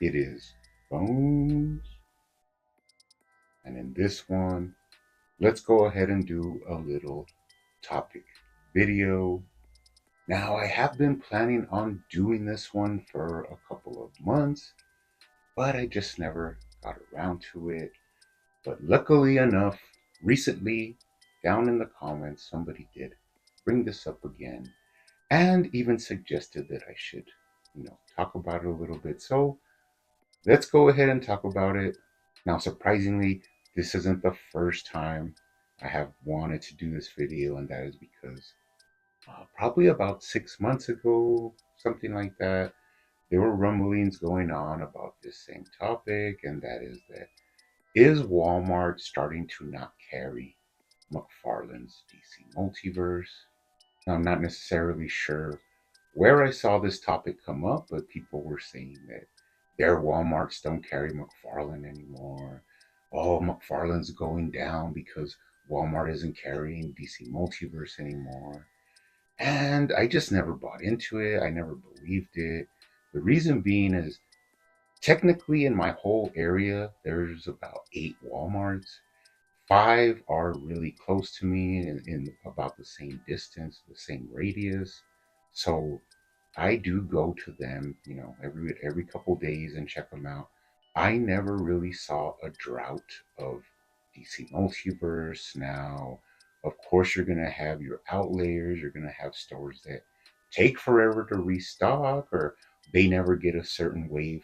It is Bones, and in this one, let's go ahead and do a little topic video. Now, I have been planning on doing this one for a couple of months, but I just never got around to it. But luckily enough, recently, down in the comments, somebody did bring this up again and even suggested that I should, talk about it a little bit. So let's go ahead and talk about it. Now, surprisingly, this isn't the first time I have wanted to do this video, and that is because probably about 6 months ago, something like that, there were rumblings going on about this same topic, and that is Walmart starting to not carry McFarlane's DC Multiverse? Now, I'm not necessarily sure where I saw this topic come up, but people were saying that their Walmarts don't carry McFarlane anymore. Oh, McFarlane's going down because Walmart isn't carrying DC Multiverse anymore. And I just never bought into it. I never believed it. The reason being is technically in my whole area, there's about 8 Walmarts. 5 are really close to me in about the same distance, the same radius. So I do go to them, every couple days and check them out. I never really saw a drought of DC Multiverse. Now, of course, you're gonna have your outliers. You're gonna have stores that take forever to restock, or they never get a certain wave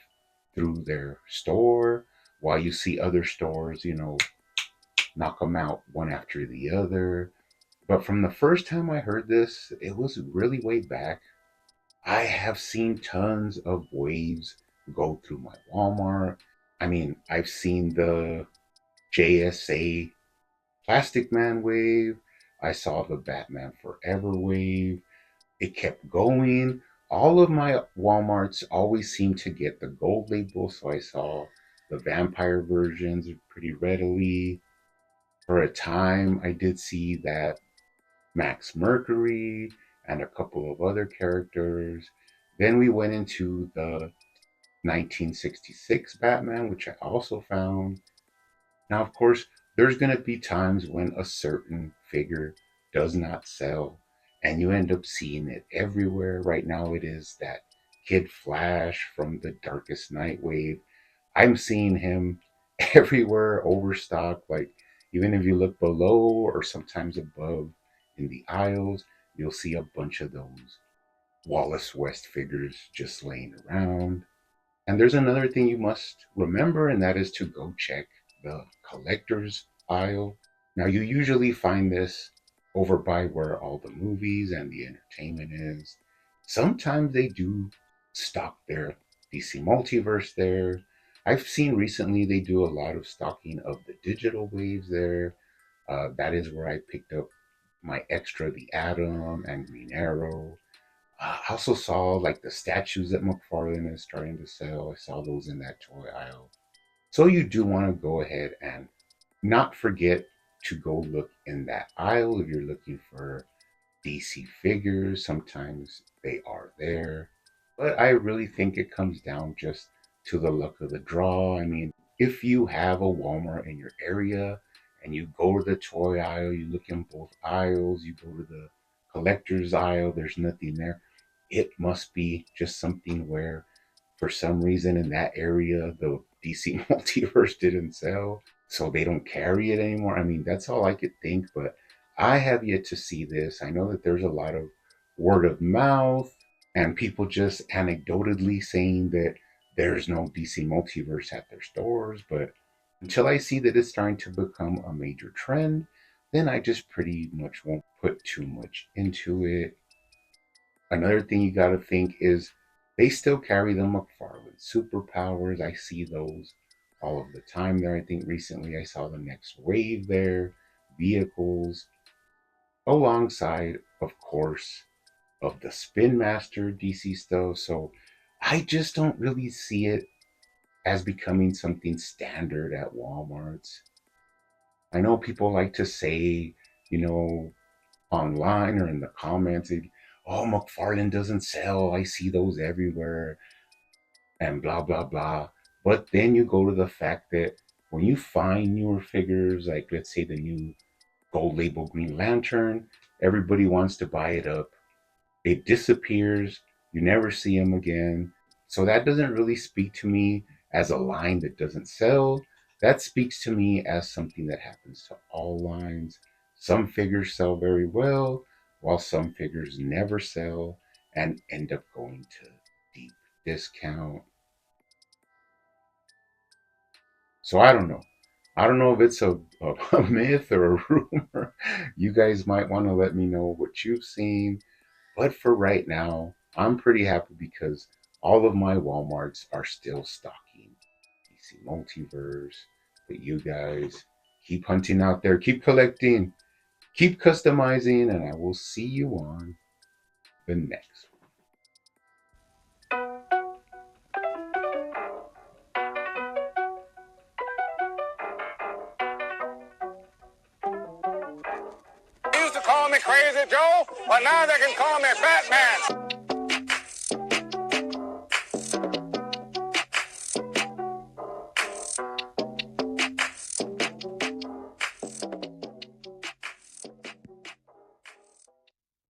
through their store. While you see other stores, knock them out one after the other. But from the first time I heard this, it was really way back. I have seen tons of waves go through my Walmart. I mean, I've seen the JSA Plastic Man wave. I saw the Batman Forever wave. It kept going. All of my Walmarts always seem to get the gold label, so I saw the vampire versions pretty readily. For a time, I did see that Max Mercury and a couple of other characters. Then we went into the 1966 Batman, which I also found. Now, of course, there's going to be times when a certain figure does not sell, and you end up seeing it everywhere. Right now, it is that Kid Flash from the Darkest Night wave. I'm seeing him everywhere, overstocked. Like, even if you look below or sometimes above in the aisles, you'll see a bunch of those Wallace West figures just laying around. And there's another thing you must remember, and that is to go check the collector's aisle. Now, you usually find this over by where all the movies and the entertainment is. Sometimes they do stock their DC Multiverse there. I've seen recently they do a lot of stocking of the digital waves there. That is where I picked up my extra The Atom and Green Arrow. I also saw like the statues that McFarlane is starting to sell. I saw those in that toy aisle. So you do want to go ahead and not forget to go look in that aisle if you're looking for DC figures. Sometimes they are there. But I really think it comes down just to the luck of the draw. I mean, if you have a Walmart in your area and you go to the toy aisle, you look in both aisles, you go to the collector's aisle, there's nothing there. It must be just something where, for some reason, in that area, the DC Multiverse didn't sell, so they don't carry it anymore. I mean, that's all I could think, but I have yet to see this. I know that there's a lot of word of mouth and people just anecdotally saying that there's no DC Multiverse at their stores, but until I see that it's starting to become a major trend, then I just pretty much won't put too much into it. Another thing you got to think is they still carry the McFarlane superpowers. I see those all of the time there. I think recently I saw the next wave there, vehicles, alongside, of course, of the Spin Master DC stuff. So I just don't really see it as becoming something standard at Walmart's. I know people like to say, you know, online or in the comments, oh, McFarlane doesn't sell. I see those everywhere and blah, blah, blah. But then you go to the fact that when you find newer figures, like let's say the new gold label Green Lantern, everybody wants to buy it up. It disappears. You never see him again. So that doesn't really speak to me as a line that doesn't sell. That speaks to me as something that happens to all lines. Some figures sell very well, while some figures never sell and end up going to deep discount. So I don't know. I don't know if it's a myth or a rumor. You guys might want to let me know what you've seen. But for right now, I'm pretty happy because all of my Walmarts are still stocking DC Multiverse. But you guys keep hunting out there, keep collecting, keep customizing, and I will see you on the next one. They used to call me Crazy Joe, but now they can call me Batman.